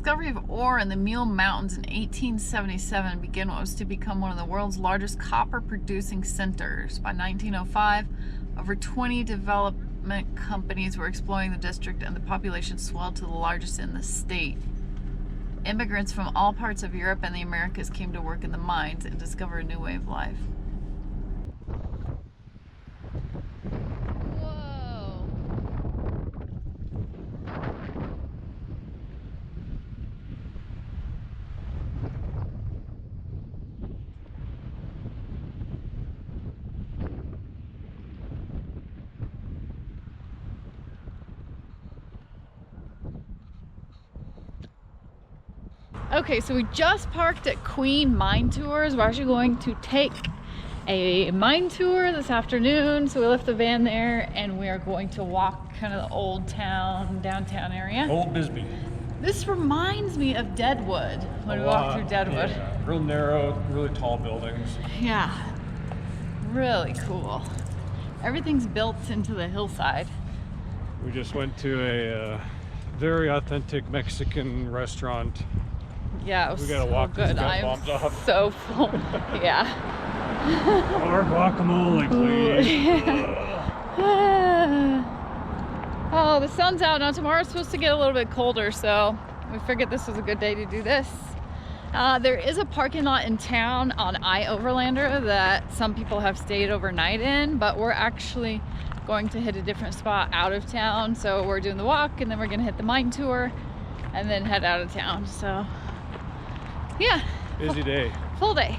discovery of ore in the Mule Mountains in 1877 began what was to become one of the world's largest copper producing centers. By 1905, over 20 development companies were exploring the district and the population swelled to the largest in the state. Immigrants from all parts of Europe and the Americas came to work in the mines and discover a new way of life. Okay, so we just parked at Queen Mine Tours. We're actually going to take a mine tour this afternoon. So we left the van there and we are going to walk kind of the old town, downtown area. Old Bisbee. This reminds me of Deadwood, when we walked through Deadwood. Yeah, real narrow, really tall buildings. Yeah, really cool. Everything's built into the hillside. We just went to a very authentic Mexican restaurant. Yeah, it was we gotta so walk good. these I'm bombs off. so full. Yeah. More guacamole, please. Oh, the sun's out now. Tomorrow's supposed to get a little bit colder, so we figured this was a good day to do this. There is a parking lot in town on I-Overlander that some people have stayed overnight in, but we're actually going to hit a different spot out of town. So we're doing the walk and then we're gonna hit the mine tour and then head out of town. So yeah. Busy day. Full day.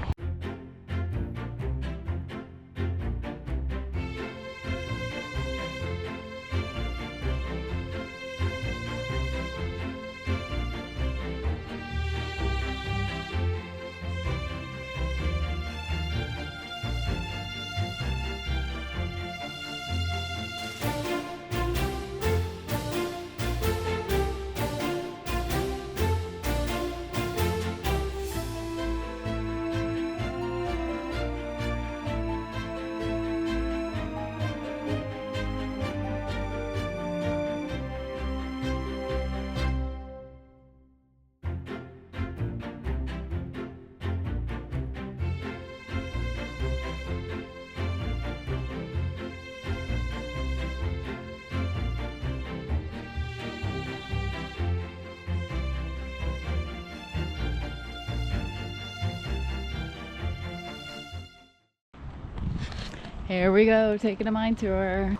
Here we go, taking a mine tour.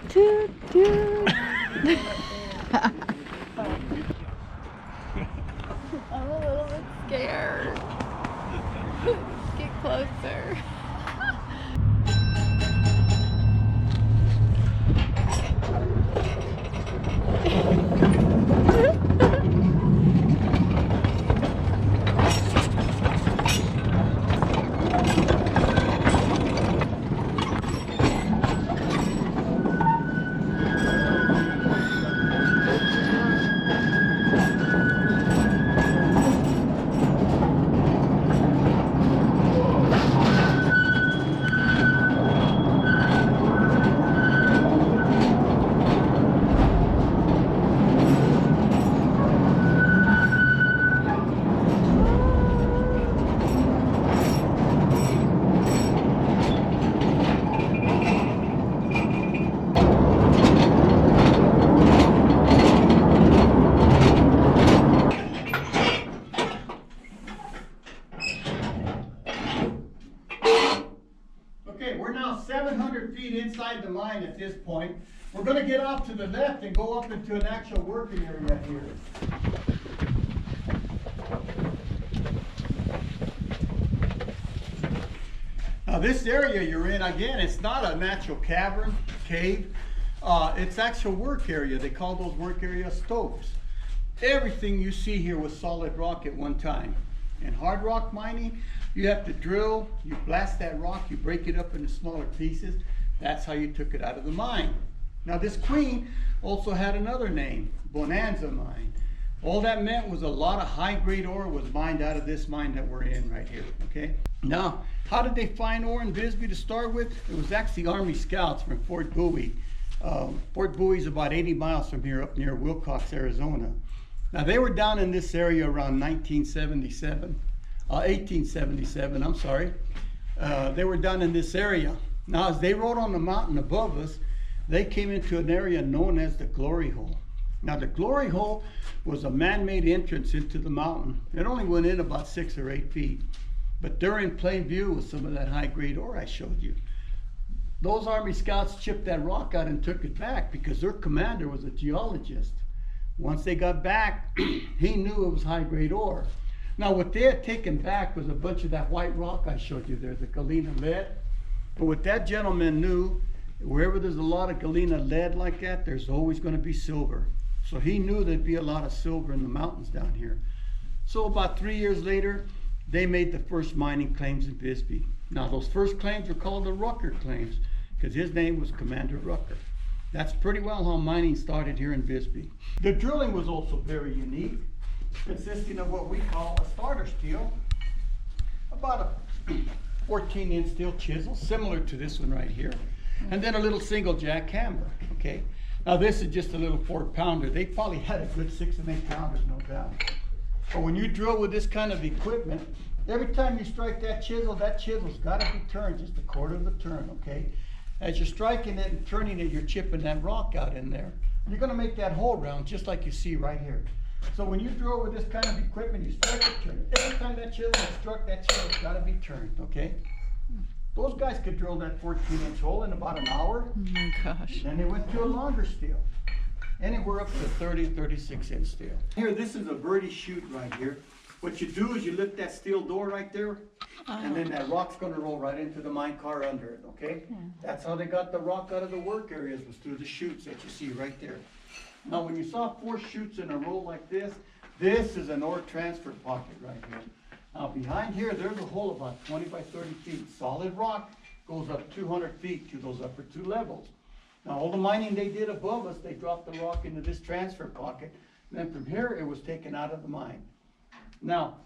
Toot, toot. I'm a little bit scared. Get closer. We're now 700 feet inside the mine at this point. We're going to get off to the left and go up into an actual working area here. Now this area you're in, again, it's not a natural cavern, cave. It's actual work area. They call those work area stopes. Everything you see here was solid rock at one time. In hard rock mining, you have to drill, you blast that rock, you break it up into smaller pieces. That's how you took it out of the mine. Now this Queen also had another name, Bonanza Mine. All that meant was a lot of high-grade ore was mined out of this mine that we're in right here, okay? Now, how did they find ore in Bisbee to start with? It was actually Army scouts from Fort Bowie. Fort Bowie is about 80 miles from here, up near Wilcox, Arizona. Now, they were down in this area around 1877, I'm sorry. They were down in this area. Now, as they rode on the mountain above us, they came into an area known as the Glory Hole. Now, the Glory Hole was a man-made entrance into the mountain. It only went in about 6 or 8 feet, but they're in plain view with some of that high-grade ore I showed you. Those Army scouts chipped that rock out and took it back because their commander was a geologist. Once they got back, he knew it was high-grade ore. Now, what they had taken back was a bunch of that white rock I showed you there, the galena lead. But what that gentleman knew, wherever there's a lot of galena lead like that, there's always going to be silver. So he knew there'd be a lot of silver in the mountains down here. So about 3 years later, they made the first mining claims in Bisbee. Now, those first claims were called the Rucker claims because his name was Commander Rucker. That's pretty well how mining started here in Bisbee. The drilling was also very unique, consisting of what we call a starter steel, about a 14-inch steel chisel, similar to this one right here, and then a little single jack hammer, okay? Now this is just a little 4-pounder. They probably had a good 6 and 8 pounders, no doubt. But when you drill with this kind of equipment, every time you strike that chisel's got to be turned just a quarter of a turn, okay? As you're striking it and turning it, you're chipping that rock out in there. You're going to make that hole round just like you see right here. So when you drill with this kind of equipment, you strike it, turn it. Every time that chisel is struck, that chisel's got to be turned, okay? Those guys could drill that 14-inch hole in about an hour. Oh my gosh. Then they went to a longer steel. Anywhere up to 30, 36-inch steel. Here, this is a birdie chute right here. What you do is you lift that steel door right there, and then that rock's gonna roll right into the mine car under it, okay? That's how they got the rock out of the work areas, was through the chutes that you see right there. Now, when you saw 4 chutes in a row like this is an ore transfer pocket right here. Now, behind here, there's a hole about 20 by 30 feet. Solid rock goes up 200 feet to those upper 2 levels. Now, all the mining they did above us, they dropped the rock into this transfer pocket. And then from here, it was taken out of the mine. Now,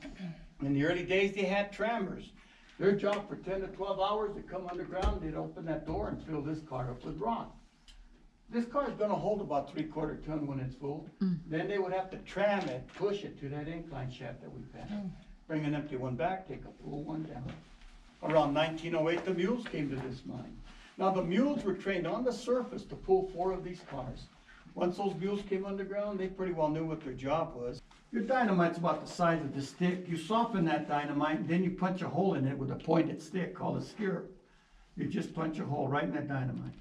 in the early days, they had trammers. Their job for 10 to 12 hours, they come underground, they'd open that door and fill this car up with rock. This car is going to hold about 3/4 ton when it's full. Then they would have to tram it, push it to that incline shaft that we passed. Bring an empty one back, take a full one down. Around 1908, the mules came to this mine. Now, the mules were trained on the surface to pull 4 of these cars. Once those mules came underground, they pretty well knew what their job was. Your dynamite's about the size of the stick. You soften that dynamite, and then you punch a hole in it with a pointed stick called a skewer. You just punch a hole right in that dynamite.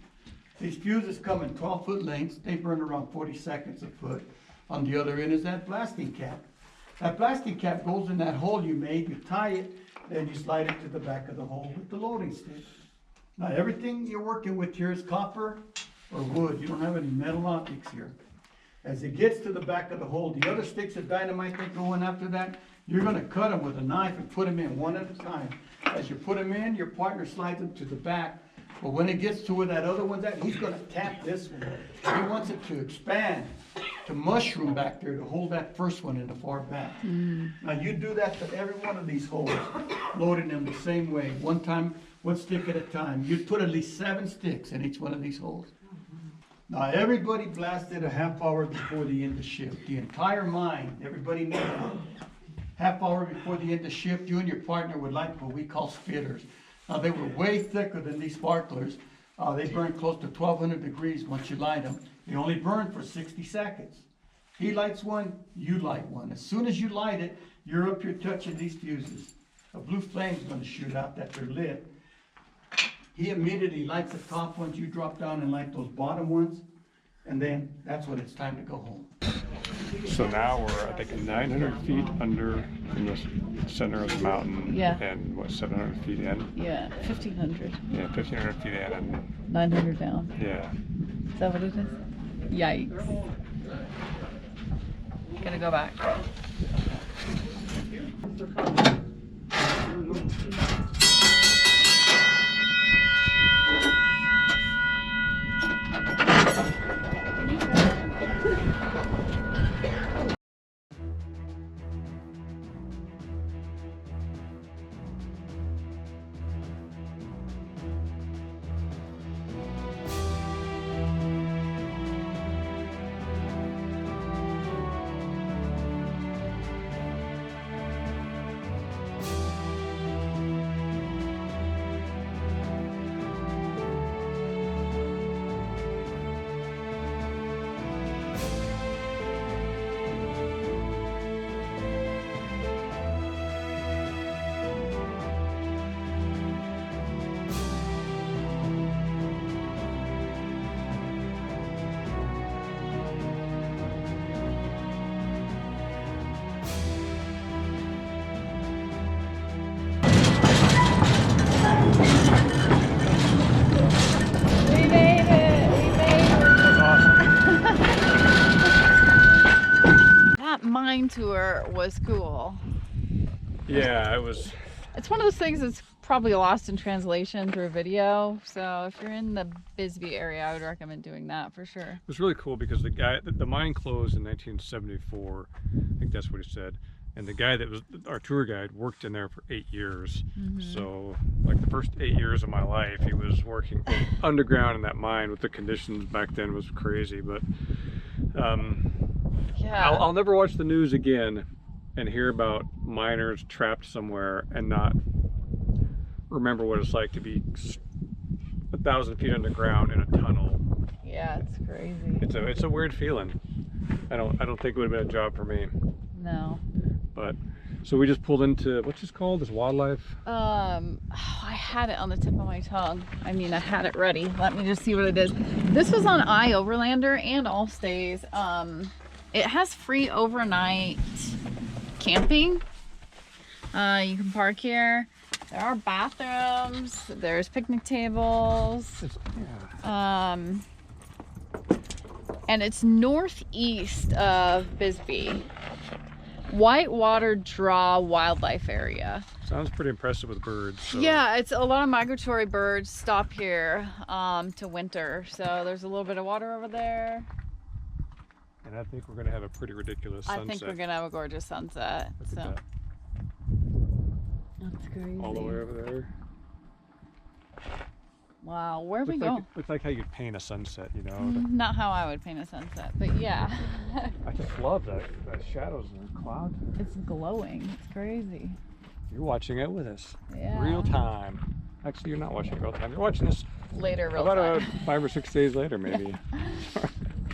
These fuses come in 12-foot lengths. They burn around 40 seconds a foot. On the other end is that blasting cap. That blasting cap goes in that hole you made. You tie it, then you slide it to the back of the hole with the loading stick. Now, everything you're working with here is copper or wood. You don't have any metal optics here. As it gets to the back of the hole, the other sticks of dynamite that go in after that, you're going to cut them with a knife and put them in one at a time. As you put them in, your partner slides them to the back. But when it gets to where that other one's at, he's going to tap this one. He wants it to expand, to mushroom back there, to hold that first one in the far back. Now, you do that to every one of these holes, loading them the same way, one stick at a time. You'd put at least 7 sticks in each one of these holes. Now, everybody blasted a half hour before the end of shift. The entire mine, everybody knew that. Half hour before the end of shift, you and your partner would light what we call spitters. Now, they were way thicker than these sparklers. They burn close to 1,200 degrees once you light them. They only burn for 60 seconds. He lights one, you light one. As soon as you light it, you're up here touching these fuses. A blue flame's going to shoot out that they're lit. He immediately lights the top ones, you drop down and light those bottom ones, and then that's when it's time to go home. So now we're, I think, 900 feet under in the center of the mountain. Yeah. And what, 700 feet in? Yeah, 1,500. Yeah, 1,500 feet in. And 900 down. yeah. Is that what it is? Yikes. Gonna go back. mine tour was cool. Yeah, it was. It's one of those things that's probably lost in translation through video. So if you're in the Bisbee area, I would recommend doing that for sure. It was really cool because the mine closed in 1974. I think that's what he said. And the guy that was our tour guide worked in there for 8 years. So like the first 8 years of my life, he was working underground in that mine with the conditions back then was crazy. But yeah, I'll never watch the news again and hear about miners trapped somewhere and not remember what it's like to be 1,000 feet underground in a tunnel. yeah, it's crazy. It's a weird feeling. I don't think it would have been a job for me. No. But so we just pulled into, what's this called? This wildlife? I had it on the tip of my tongue. I mean, I had it ready. Let me just see what it is. This was on iOverlander and All Stays. It has free overnight camping. You can park here. There are bathrooms. There's picnic tables. And it's northeast of Bisbee. Whitewater Draw Wildlife Area. Sounds pretty impressive with birds. So. Yeah, it's a lot of migratory birds stop here to winter. So there's a little bit of water over there. And I think we're going to have a pretty ridiculous sunset. I think we're going to have a gorgeous sunset. Look at So that. that's crazy. All the way over there. Wow, where are we Looks going? like, looks like how you'd paint a sunset, you know? Not how I would paint a sunset, but yeah. I just love that shadows and the clouds. It's glowing. It's crazy. You're watching it with us. Yeah. Real time. Actually, you're not watching it real time. You're watching this Later, real about time. 5 or 6 days later, maybe.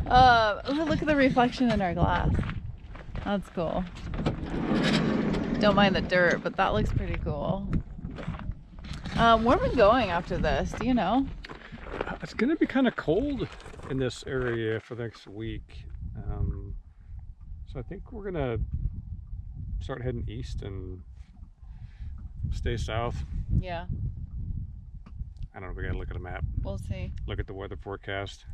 Look at the reflection in our glass. That's cool. Don't mind the dirt, but that looks pretty cool. Where are we going after this? Do you know? It's going to be kind of cold in this area for the next week. So I think we're going to start heading east and stay south. Yeah, I don't know, we got to look at a map, we'll see. look at the weather forecast.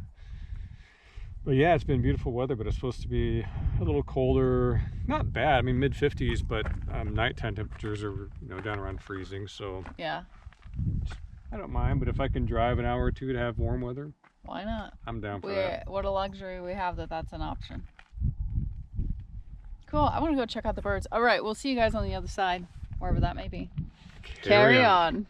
But yeah, it's been beautiful weather, but it's supposed to be a little colder. Not bad, I mean mid-50s, but nighttime temperatures are down around freezing, so Yeah, I don't mind. But if I can drive an hour or two to have warm weather, why not? I'm down for that. What a luxury we have that's an option. Cool, I want to go check out the birds. All right, we'll see you guys on the other side, wherever that may be. Carry on.